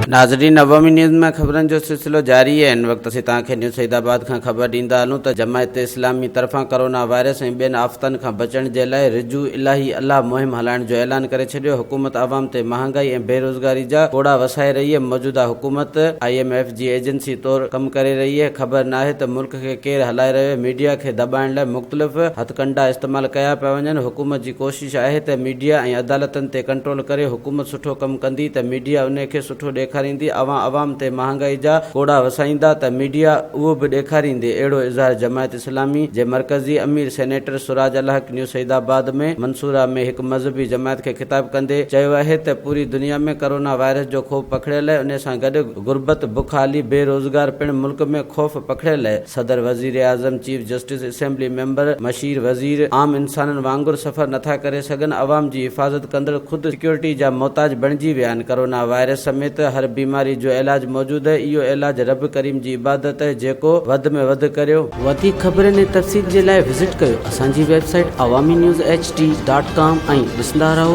नाज़रीन, अवामी न्यूज़ में ख़बरनि जो सिलसिलो जारी है। इन वक्त असीं तव्हांखे न्यूज़ सईदाबाद खां ख़बर ॾींदा हलूं त जमायत इस्लामी तरफ़ां कोरोना वायरस ऐं ॿियनि आफ़तनि खां बचण जे लाइ रिजू इलाही अल्लाह मुहिम हलाइण जो ऐलान करे छॾियो। हुकूमत आवाम ते महांगाई ऐं बेरोज़गारी जा कोड़ा वसाए रही है। मौजूदा हुकूमत IMF जी एजेंसी तौरु कमु करे रही है। ख़बर नाहे त मुल्क खे केरु हलाए रहियो आहे। मीडिया खे दॿाइण लाइ मुख़्तलिफ़ हथकंडा इस्तेमालु कया पिया वञनि। हुकूमत जी कोशिश आहे त मीडिया ऐं अदालतनि ते कंट्रोल करे। हुकूमत सुठो कमु कंदी त मीडिया उन खे सुठो ॾेखारींदी। अवाम ते महांगाई जा कोड़ा वसाईंदा त मीडिया उहो बि ॾेखारींदी। अहिड़ो इज़हार जमायत इस्लामी जे मरकज़ी अमीर सेनेटर सुराज अल हक न्यूज़ सईदाबाद में मंसूरा में हिकु मज़हबी जमायत खे ख़िताब कंदे चयो आहे त पूरी दुनिया में कोरोना वायरस जो ख़ौफ़ पखिड़ियल आहे। उन सां गॾु गुरबत, बुखाली, बेरोज़गार पिणु मुल्क में ख़ौफ़ पखिड़ियल आहे। सदर, वज़ीर आज़म, चीफ जस्टिस, असेंबली मेंबर, मशीर वज़ीर आम इंसाननि वांगुरु सफ़र नथा करे सघनि। अवाम जी हिफ़ाज़त कंदड़ ख़ुदि सिक्योरिटी जा मोहताज बणिजी विया आहिनि। कोरोना वायरस समेत हर बीमारी जो इलाज मौजूदु आहे। इहो इलाज रब करीम जी इबादत आहे जेको वधि में वधि करियो। वधीक ख़बरनि ऐं तफ़सील जे लाइ विज़िट कयो असांजी वेबसाइट awamiNewsHD.com ऐं ॾिसंदा रहो